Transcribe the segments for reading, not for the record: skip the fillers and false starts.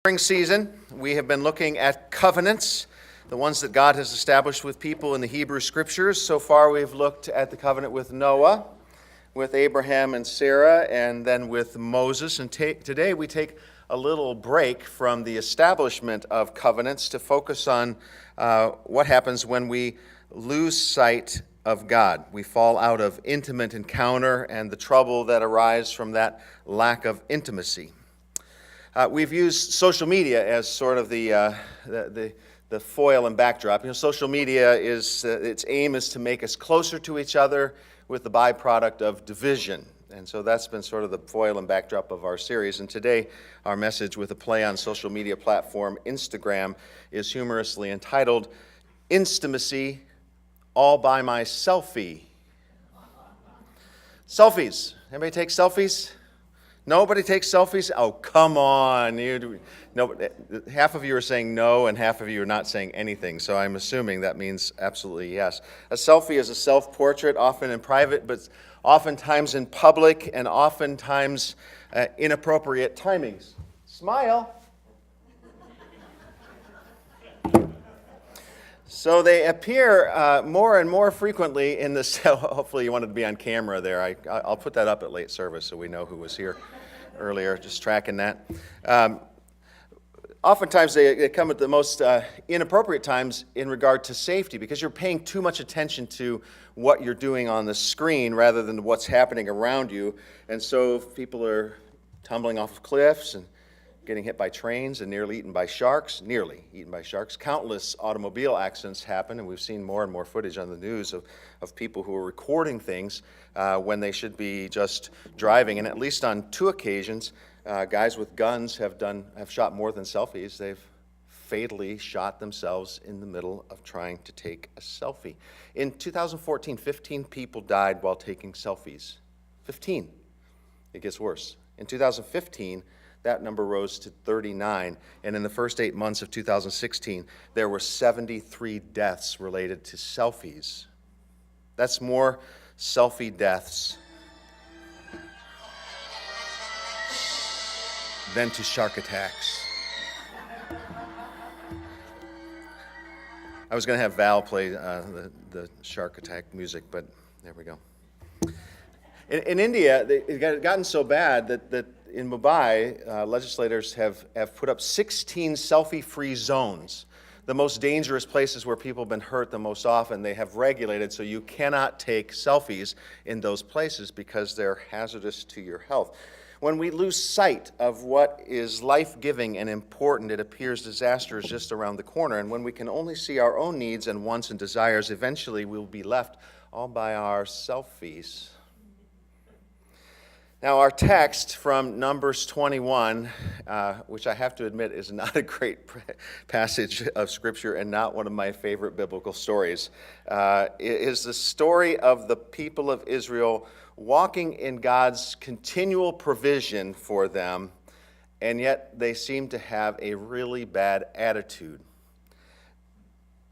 Spring season, we have been looking at covenants, the ones that God has established with people in the Hebrew Scriptures. So far, we've looked at the covenant with Noah, with Abraham and Sarah, and then with Moses. And today, we take a little break from the establishment of covenants to focus on what happens when we lose sight of God. We fall out of intimate encounter and the trouble that arises from that lack of intimacy. We've used social media as sort of the foil and backdrop. Social media is its aim is to make us closer to each other with the byproduct of division. And so that's been sort of the foil and backdrop of our series. And today, our message with a play on social media platform Instagram is humorously entitled, "Instamacy All by My Selfie." Selfies. Anybody take selfies? Nobody takes selfies? Oh, come on. No, half of you are saying no, and half of you are not saying anything, so I'm assuming that means absolutely yes. A selfie is a self-portrait, often in private, but oftentimes in public, and oftentimes inappropriate timings. Smile. So they appear more and more frequently in the cell. Hopefully you wanted to be on camera there. I'll put that up at late service so we know who was here earlier, just tracking that. Oftentimes they come at the most inappropriate times in regard to safety because you're paying too much attention to what you're doing on the screen rather than what's happening around you. And so people are tumbling off of cliffs and getting hit by trains and nearly eaten by sharks. Countless automobile accidents happen, and we've seen more and more footage on the news of people who are recording things when they should be just driving. And at least on 2 occasions, guys with guns have shot more than selfies. They've fatally shot themselves in the middle of trying to take a selfie. In 2014, 15 people died while taking selfies. 15. It gets worse. In 2015, that number rose to 39, and in the first 8 months of 2016, there were 73 deaths related to selfies. That's more selfie deaths than to shark attacks. I was going to have Val play the shark attack music, but there we go. In India, it had gotten so bad that in Mumbai, legislators have put up 16 selfie-free zones. The most dangerous places where people have been hurt the most often, they have regulated so you cannot take selfies in those places because they're hazardous to your health. When we lose sight of what is life-giving and important, it appears disaster is just around the corner. And when we can only see our own needs and wants and desires, eventually we'll be left all by our selfies. Now, our text from Numbers 21, which I have to admit is not a great passage of Scripture and not one of my favorite biblical stories, is the story of the people of Israel walking in God's continual provision for them, and yet they seem to have a really bad attitude.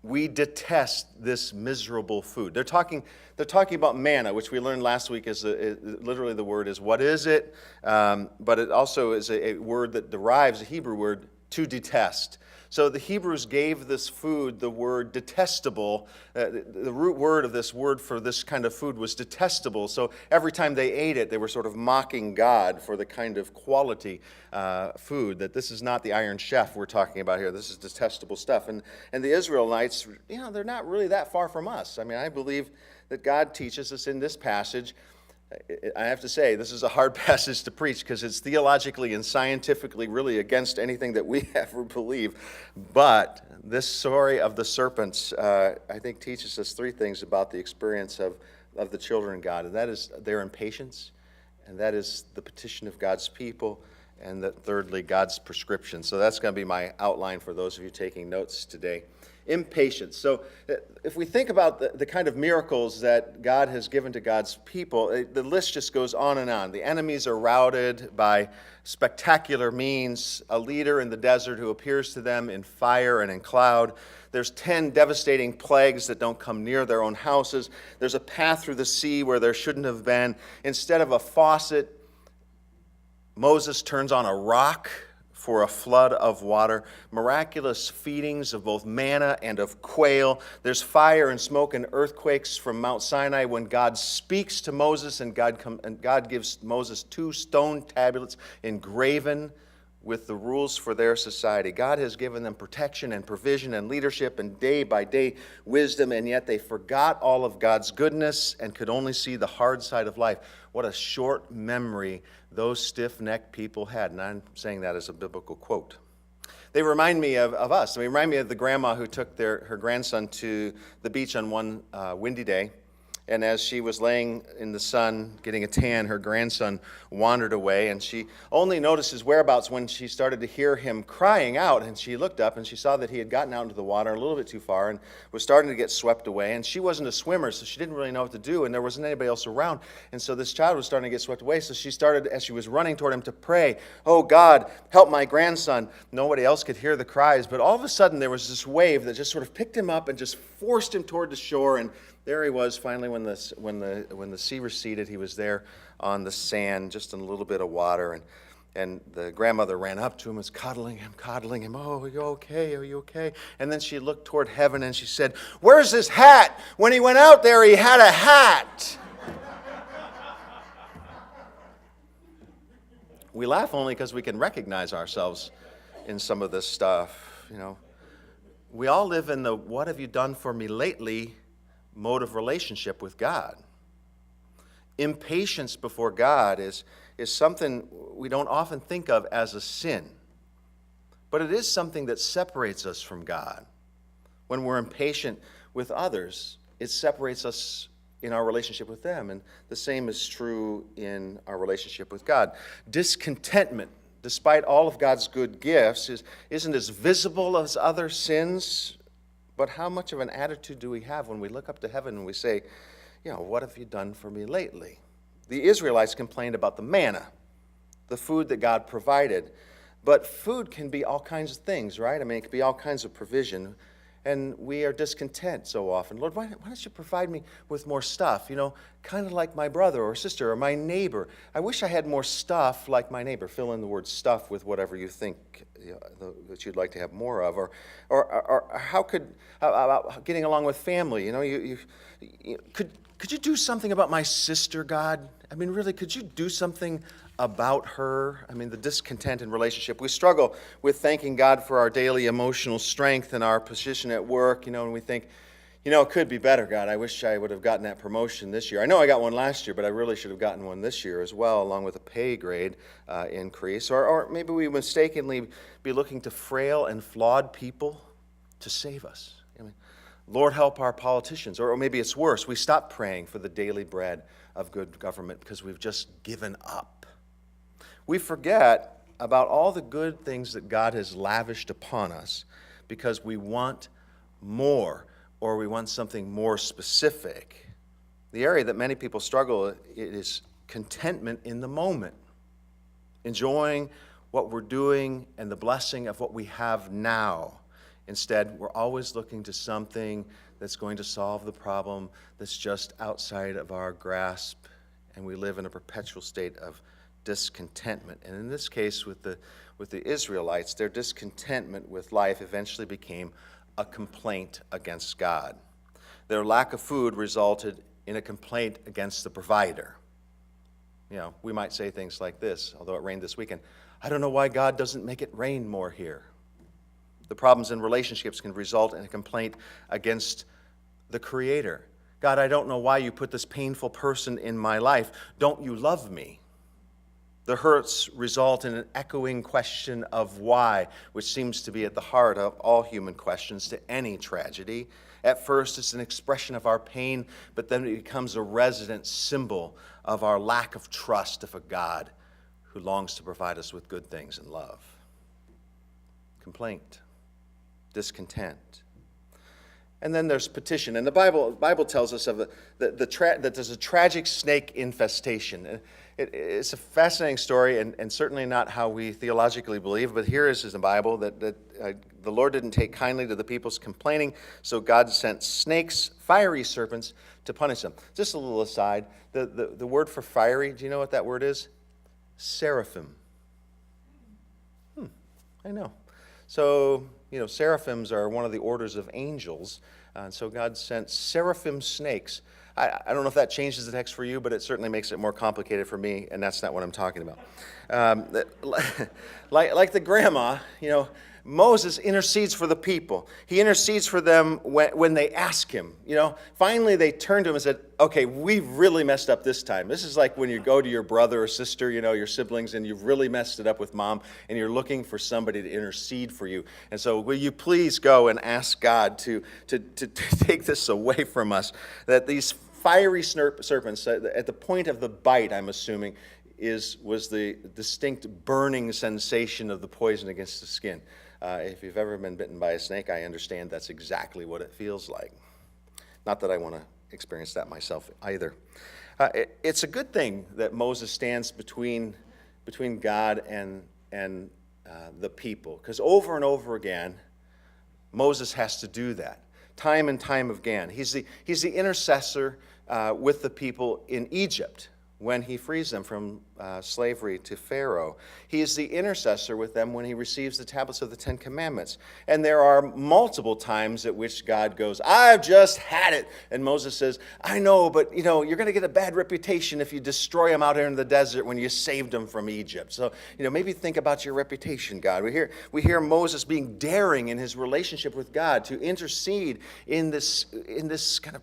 We detest this miserable food. They're talking about manna, which we learned last week is literally the word is what is it? But it also is a word that derives, a Hebrew word, to detest. So the Hebrews gave this food the word detestable. The root word of this word for this kind of food was detestable. So every time they ate it, they were sort of mocking God for the kind of quality food, that this is not the Iron Chef we're talking about here. This is detestable stuff. And the Israelites, they're not really that far from us. I mean, I believe that God teaches us in this passage. I have to say, this is a hard passage to preach because it's theologically and scientifically really against anything that we ever believe. But this story of the serpents, I think, teaches us 3 things about the experience of the children of God. And that is their impatience, and that is the petition of God's people, and that thirdly, God's prescription. So that's going to be my outline for those of you taking notes today. Impatience. So if we think about the kind of miracles that God has given to God's people, the list just goes on and on. The enemies are routed by spectacular means, a leader in the desert who appears to them in fire and in cloud. There's 10 devastating plagues that don't come near their own houses. There's a path through the sea where there shouldn't have been. Instead of a faucet, Moses turns on a rock for a flood of water, miraculous feedings of both manna and of quail. There's fire and smoke and earthquakes from Mount Sinai when God speaks to Moses, and God gives Moses 2 stone tablets engraven with the rules for their society. God has given them protection and provision and leadership and day-by-day wisdom, and yet they forgot all of God's goodness and could only see the hard side of life. What a short memory those stiff-necked people had, and I'm saying that as a biblical quote. They remind me of us. They remind me of the grandma who took her grandson to the beach on one windy day. And as she was laying in the sun getting a tan, her grandson wandered away, and she only noticed his whereabouts when she started to hear him crying out. And she looked up and she saw that he had gotten out into the water a little bit too far and was starting to get swept away. And she wasn't a swimmer, so she didn't really know what to do, and there wasn't anybody else around. And so this child was starting to get swept away, so she started, as she was running toward him, to pray, "Oh God, help my grandson." Nobody else could hear the cries, but all of a sudden there was this wave that just sort of picked him up and just forced him toward the shore. And there he was finally when the sea receded. He was there on the sand, just in a little bit of water. And the grandmother ran up to him, was cuddling him. "Oh, are you okay? Are you okay?" And then she looked toward heaven and she said, "Where's his hat? When he went out there, he had a hat." We laugh only because we can recognize ourselves in some of this stuff. We all live in the "what have you done for me lately" mode of relationship with God. Impatience before God is something we don't often think of as a sin, but it is something that separates us from God. When we're impatient with others, it separates us in our relationship with them, and the same is true in our relationship with God. Discontentment, despite all of God's good gifts, isn't as visible as other sins. But how much of an attitude do we have when we look up to heaven and we say, "What have you done for me lately?" The Israelites complained about the manna, the food that God provided. But food can be all kinds of things, right? It can be all kinds of provision. And we are discontent so often. "Lord, why don't you provide me with more stuff? Kind of like my brother or sister or my neighbor. I wish I had more stuff like my neighbor." Fill in the word "stuff" with whatever you think that you'd like to have more of. Or how about getting along with family? Could you do something about my sister, God? Really, could you do something about her? The discontent in relationship. We struggle with thanking God for our daily emotional strength and our position at work, and we think, it could be better, God. I wish I would have gotten that promotion this year. I know I got one last year, but I really should have gotten one this year as well, along with a pay grade increase. Or maybe we mistakenly be looking to frail and flawed people to save us. Lord, help our politicians. Or maybe it's worse. We stop praying for the daily bread of good government because we've just given up. We forget about all the good things that God has lavished upon us because we want more, or we want something more specific. The area that many people struggle is contentment in the moment, enjoying what we're doing and the blessing of what we have now. Instead, we're always looking to something that's going to solve the problem that's just outside of our grasp, and we live in a perpetual state of discontentment. And in this case, with the Israelites, their discontentment with life eventually became a complaint against God. Their lack of food resulted in a complaint against the provider. We might say things like this, although it rained this weekend: "I don't know why God doesn't make it rain more here." The problems in relationships can result in a complaint against the Creator. "God, I don't know why you put this painful person in my life. Don't you love me?" The hurts result in an echoing question of why, which seems to be at the heart of all human questions to any tragedy. At first, it's an expression of our pain, but then it becomes a resident symbol of our lack of trust of a God who longs to provide us with good things and love. Complaint. Discontent. And then there's petition. And the Bible tells us of that there's a tragic snake infestation. It's a fascinating story, and certainly not how we theologically believe, but here is in the Bible that the Lord didn't take kindly to the people's complaining, so God sent snakes, fiery serpents, to punish them. Just a little aside, the word for fiery, do you know what that word is? Seraphim. I know. So, seraphims are one of the orders of angels, and so God sent seraphim snakes. I don't know if that changes the text for you, but it certainly makes it more complicated for me, and that's not what I'm talking about. Like the grandma, Moses intercedes for the people. He intercedes for them when they ask him. Finally they turned to him and said, okay, we've really messed up this time. This is like when you go to your brother or sister, your siblings, and you've really messed it up with mom, and you're looking for somebody to intercede for you. And so will you please go and ask God to take this away from us, that these fiery serpents, at the point of the bite, I'm assuming, was the distinct burning sensation of the poison against the skin. If you've ever been bitten by a snake, I understand that's exactly what it feels like. Not that I want to experience that myself either. It's a good thing that Moses stands between God and the people, because over and over again, Moses has to do that, time and time again. He's the intercessor with the people in Egypt when he frees them from slavery to Pharaoh. He is the intercessor with them when he receives the tablets of the Ten Commandments. And there are multiple times at which God goes, I've just had it. And Moses says, I know, but you're going to get a bad reputation if you destroy them out here in the desert when you saved them from Egypt. So, maybe think about your reputation, God. We hear Moses being daring in his relationship with God to intercede in this kind of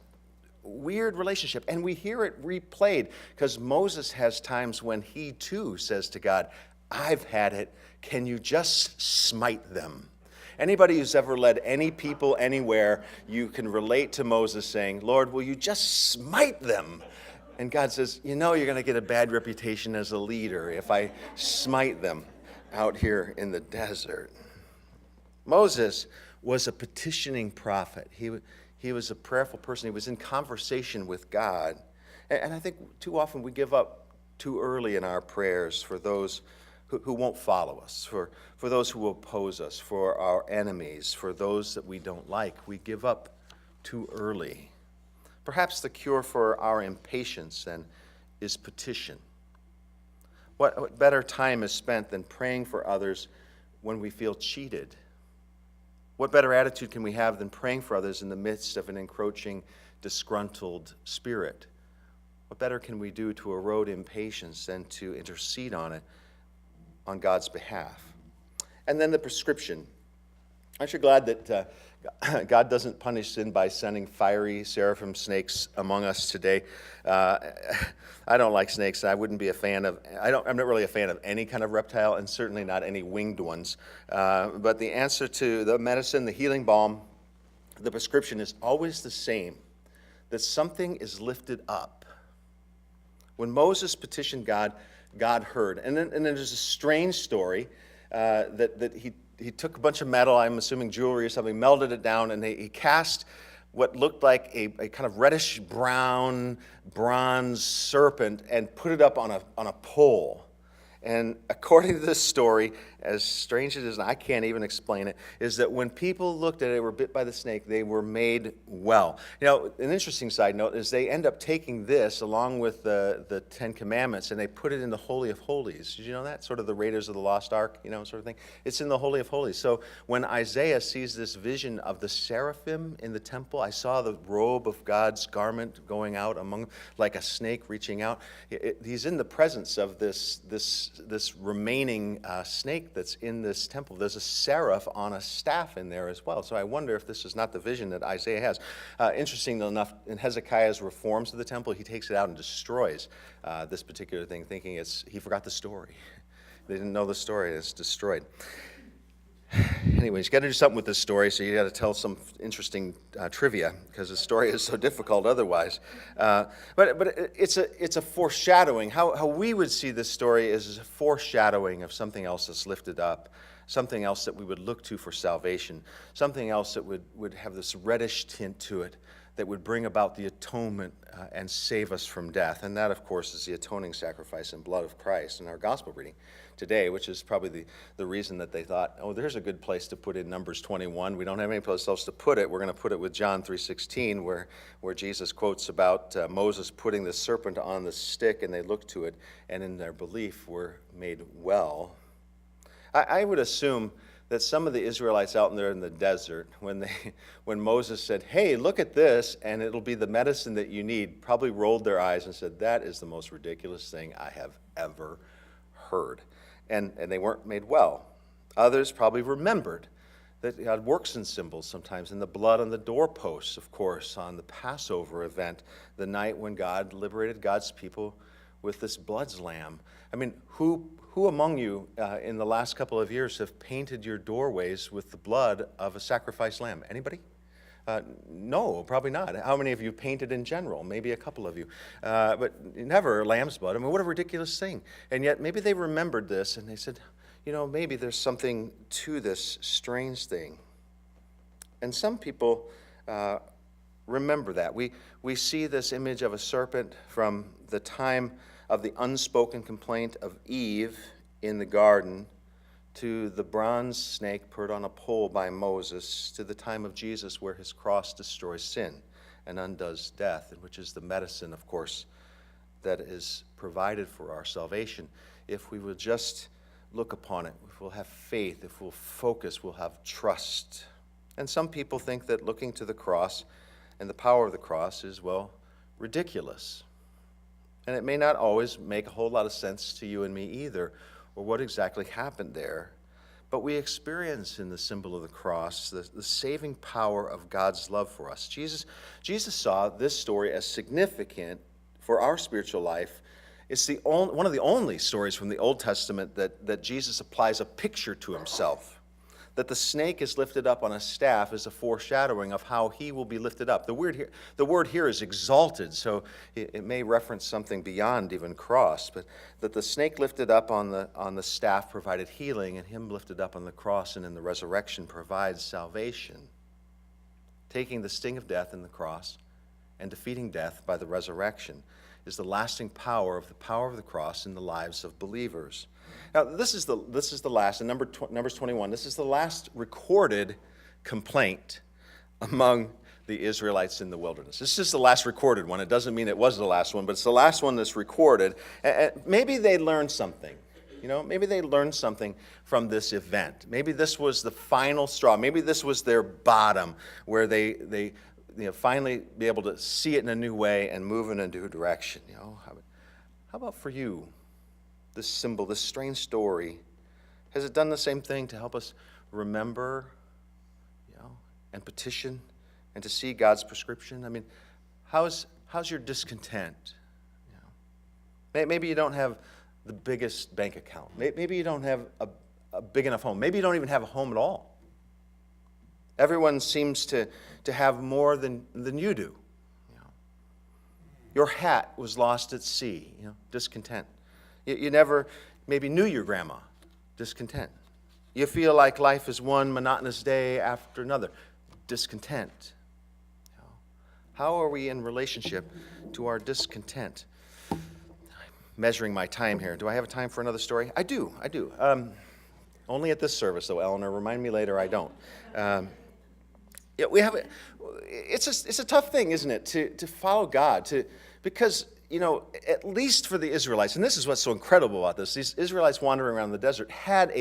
weird relationship, and we hear it replayed because Moses has times when he too says to God, I've had it, can you just smite them? Anybody who's ever led any people anywhere, you can relate to Moses saying, Lord, will you just smite them? And God says, you're going to get a bad reputation as a leader if I smite them out here in the desert. Moses was a petitioning prophet. He was a prayerful person. He was in conversation with God. And I think too often we give up too early in our prayers for those who won't follow us, for those who oppose us, for our enemies, for those that we don't like. We give up too early. Perhaps the cure for our impatience then is petition. What better time is spent than praying for others when we feel cheated? What better attitude can we have than praying for others in the midst of an encroaching, disgruntled spirit? What better can we do to erode impatience than to intercede on it on God's behalf? And then the prescription. Aren't you glad that God doesn't punish sin by sending fiery seraphim snakes among us today? I don't like snakes. I wouldn't be a fan of, I'm not really a fan of any kind of reptile, and certainly not any winged ones. But the answer to the medicine, the healing balm, the prescription is always the same, that something is lifted up. When Moses petitioned God, God heard. And then there's a strange story that he took a bunch of metal, I'm assuming jewelry or something, melted it down, and he cast what looked like a kind of reddish brown bronze serpent and put it up on a pole. And according to this story, as strange as it is, and I can't even explain it, is that when people looked at it, were bit by the snake, they were made well. An interesting side note is they end up taking this along with the Ten Commandments, and they put it in the Holy of Holies. Did you know that? Sort of the Raiders of the Lost Ark, sort of thing. It's in the Holy of Holies. So when Isaiah sees this vision of the seraphim in the temple, I saw the robe of God's garment going out among, like a snake reaching out. He's in the presence of this remaining snake that's in this temple. There's a seraph on a staff in there as well. So I wonder if this is not the vision that Isaiah has. Interesting enough, in Hezekiah's reforms of the temple, he takes it out and destroys this particular thing, thinking he forgot the story. They didn't know the story, and it's destroyed. Anyways, you got to do something with this story, so you got to tell some interesting trivia, because the story is so difficult otherwise. But it's a foreshadowing. How we would see this story is a foreshadowing of something else that's lifted up, something else that we would look to for salvation, something else that would have this reddish tint to it, that would bring about the atonement and save us from death. And that, of course, is the atoning sacrifice and blood of Christ in our gospel reading today, which is probably the reason that they thought, there's a good place to put in Numbers 21. We don't have any place else to put it. We're going to put it with John 3:16, where Jesus quotes about Moses putting the serpent on the stick, and they looked to it, and in their belief were made well. I would assume that some of the Israelites out there in the desert, when Moses said, hey, look at this, and it'll be the medicine that you need, probably rolled their eyes and said, that is the most ridiculous thing I have ever heard. And they weren't made well. Others probably remembered that God works in symbols sometimes, in the blood on the doorposts, of course, on the Passover event, the night when God liberated God's people with this blood's lamb. I mean, who among you in the last couple of years have painted your doorways with the blood of a sacrificed lamb? Anybody? No, probably not. How many of you painted in general? Maybe a couple of you. But never lamb's blood. I mean, what a ridiculous thing. And yet maybe they remembered this and they said, maybe there's something to this strange thing. And some people remember that. We see this image of a serpent from the time of the unspoken complaint of Eve in the garden to the bronze snake put on a pole by Moses, to the time of Jesus where his cross destroys sin and undoes death, which is the medicine, of course, that is provided for our salvation. If we will just look upon it, if we'll have faith, if we'll focus, we'll have trust. And some people think that looking to the cross and the power of the cross is, ridiculous. And it may not always make a whole lot of sense to you and me either, or what exactly happened there. But we experience in the symbol of the cross the saving power of God's love for us. Jesus saw this story as significant for our spiritual life. It's one of the only stories from the Old Testament that Jesus applies a picture to himself. That the snake is lifted up on a staff is a foreshadowing of how he will be lifted up. The word here is exalted, so it may reference something beyond even cross, but that the snake lifted up on the staff provided healing, and him lifted up on the cross and in the resurrection provides salvation. Taking the sting of death in the cross and defeating death by the resurrection is the lasting power of the cross in the lives of believers. Now, this is the last, in Numbers 21, this is the last recorded complaint among the Israelites in the wilderness. This is the last recorded one. It doesn't mean it was the last one, but it's the last one that's recorded. And maybe they learned something. Maybe they learned something from this event. Maybe this was the final straw. Maybe this was their bottom where they finally be able to see it in a new way and move in a new direction. How about for you? This symbol, this strange story, has it done the same thing to help us remember, and petition, and to see God's prescription? I mean, how's your discontent? Maybe you don't have the biggest bank account. Maybe you don't have a big enough home. Maybe you don't even have a home at all. Everyone seems to have more than you do. Your hat was lost at sea. Discontent. You never maybe knew your grandma. Discontent. You feel like life is one monotonous day after another. Discontent. How are we in relationship to our discontent? I'm measuring my time here. Do I have time for another story? I do. Only at this service, though, Eleanor. Remind me later I don't. It's a tough thing, isn't it, to follow God, because at least for the Israelites, and this is what's so incredible about this, these Israelites wandering around the desert had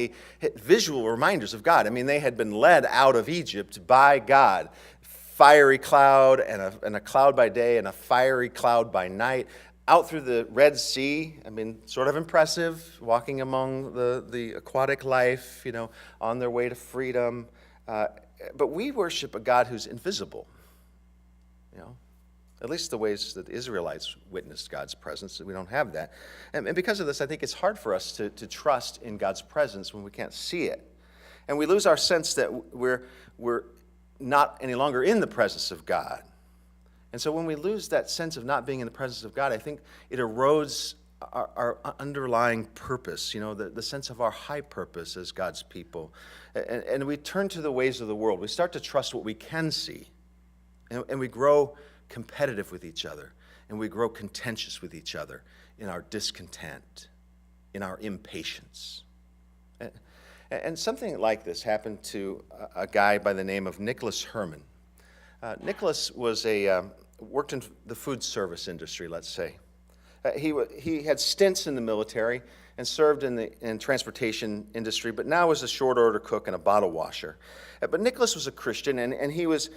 visual reminders of God. I mean, they had been led out of Egypt by God. Fiery cloud and a cloud by day and a fiery cloud by night. Out through the Red Sea, I mean, sort of impressive, walking among the aquatic life, on their way to freedom. But we worship a God who's invisible, at least the ways that the Israelites witnessed God's presence. We don't have that. And because of this, I think it's hard for us to trust in God's presence when we can't see it. And we lose our sense that we're not any longer in the presence of God. And so when we lose that sense of not being in the presence of God, I think it erodes our underlying purpose, the sense of our high purpose as God's people. And we turn to the ways of the world. We start to trust what we can see. And we grow competitive with each other. And we grow contentious with each other in our discontent, in our impatience. And something like this happened to a guy by the name of Nicholas Herman. Nicholas was worked in the food service industry, let's say. He had stints in the military and served in the transportation industry, but now was a short order cook and a bottle washer. But Nicholas was a Christian, and he was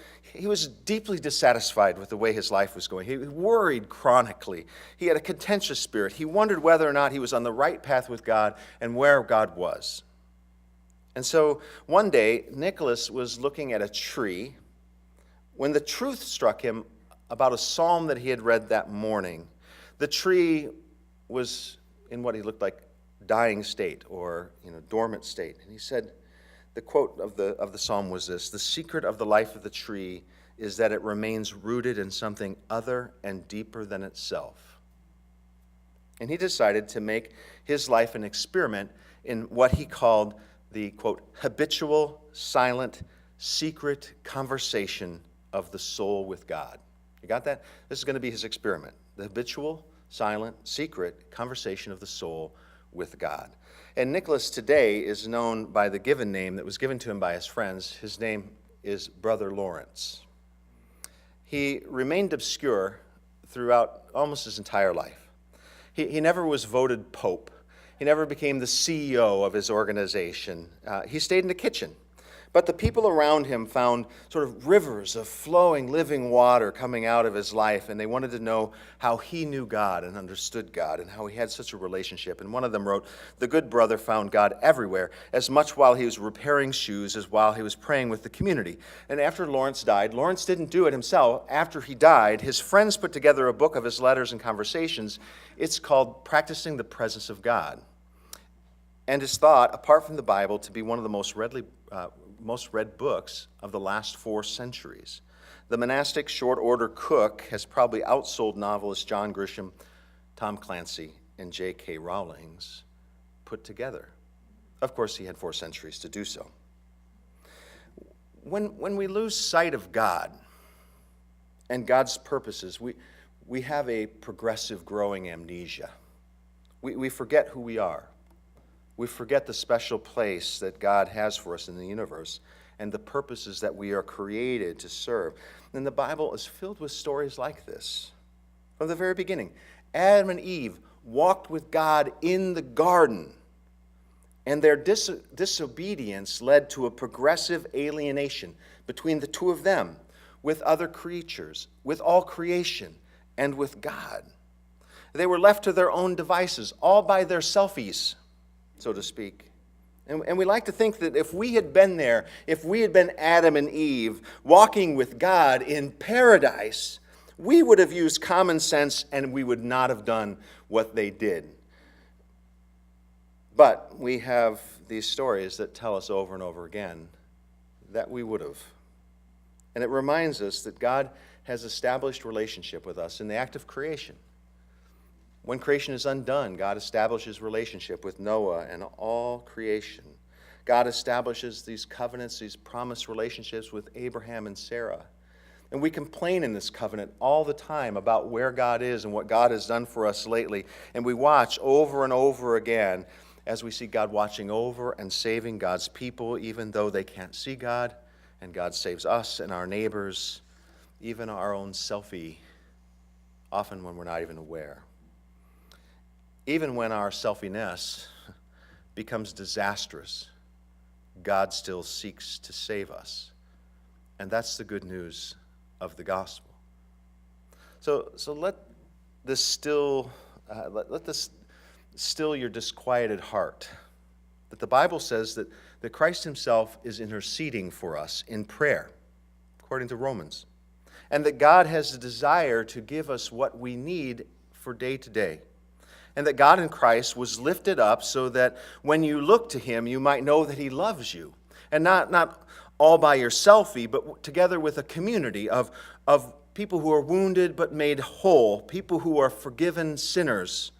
deeply dissatisfied with the way his life was going. He worried chronically. He had a contentious spirit. He wondered whether or not he was on the right path with God and where God was. And so one day, Nicholas was looking at a tree when the truth struck him about a psalm that he had read that morning. The tree was in what he looked like dying state or dormant state. And he said, the quote of the psalm was this: "The secret of the life of the tree is that it remains rooted in something other and deeper than itself." And he decided to make his life an experiment in what he called the, quote, habitual, silent, secret conversation of the soul with God. You got that? This is going to be his experiment. The habitual, silent, secret conversation of the soul with God. And Nicholas today is known by the given name that was given to him by his friends. His name is Brother Lawrence. He remained obscure throughout almost his entire life. He never was voted pope. He never became the CEO of his organization. He stayed in the kitchen. But the people around him found sort of rivers of flowing, living water coming out of his life, and they wanted to know how he knew God and understood God and how he had such a relationship. And one of them wrote, "The good brother found God everywhere, as much while he was repairing shoes as while he was praying with the community." And after Lawrence died, Lawrence didn't do it himself. After he died, his friends put together a book of his letters and conversations. It's called Practicing the Presence of God, and is thought, apart from the Bible, to be one of the most read books of the last 4 centuries. The monastic short order cook has probably outsold novelists John Grisham, Tom Clancy, and J.K. Rowling's put together. Of course, he had 4 centuries to do so. When we lose sight of God and God's purposes, we have a progressive growing amnesia. We forget who we are. We forget the special place that God has for us in the universe and the purposes that we are created to serve. And the Bible is filled with stories like this. From the very beginning, Adam and Eve walked with God in the garden, and their disobedience led to a progressive alienation between the two of them, with other creatures, with all creation, and with God. They were left to their own devices, all by their selfies, so to speak. And we like to think that if we had been there, if we had been Adam and Eve walking with God in paradise, we would have used common sense and we would not have done what they did. But we have these stories that tell us over and over again that we would have. And it reminds us that God has established relationship with us in the act of creation. When creation is undone, God establishes relationship with Noah and all creation. God establishes these covenants, these promised relationships with Abraham and Sarah. And we complain in this covenant all the time about where God is and what God has done for us lately. And we watch over and over again as we see God watching over and saving God's people, even though they can't see God. And God saves us and our neighbors, even our own selfie, often when we're not even aware. Even when our selfiness becomes disastrous, God still seeks to save us. And that's the good news of the gospel. So let this still your disquieted heart. That the Bible says that Christ himself is interceding for us in prayer, according to Romans. And that God has a desire to give us what we need for day to day. And that God in Christ was lifted up so that when you look to him, you might know that he loves you. And not all by your selfie, but together with a community of people who are wounded but made whole, people who are forgiven sinners.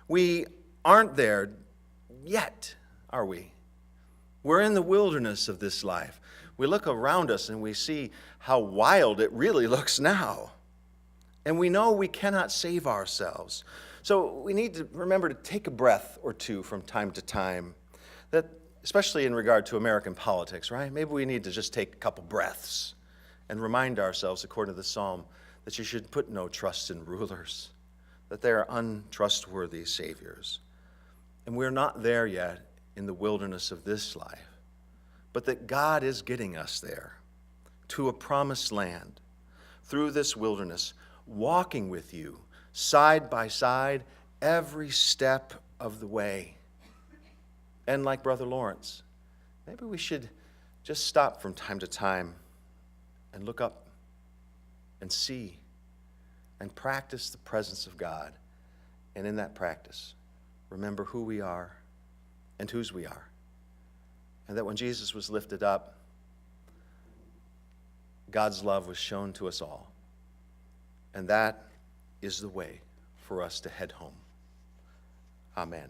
We aren't there yet, are we? We're in the wilderness of this life. We look around us and we see how wild it really looks now. And we know we cannot save ourselves. So we need to remember to take a breath or two from time to time, that especially in regard to American politics, right? Maybe we need to just take a couple breaths and remind ourselves, according to the psalm, that you should put no trust in rulers, that they are untrustworthy saviors. And we're not there yet in the wilderness of this life, but that God is getting us there to a promised land through this wilderness, walking with you side by side every step of the way. And like Brother Lawrence, maybe we should just stop from time to time and look up and see and practice the presence of God. And in that practice, remember who we are and whose we are. And that when Jesus was lifted up, God's love was shown to us all. And that is the way for us to head home. Amen.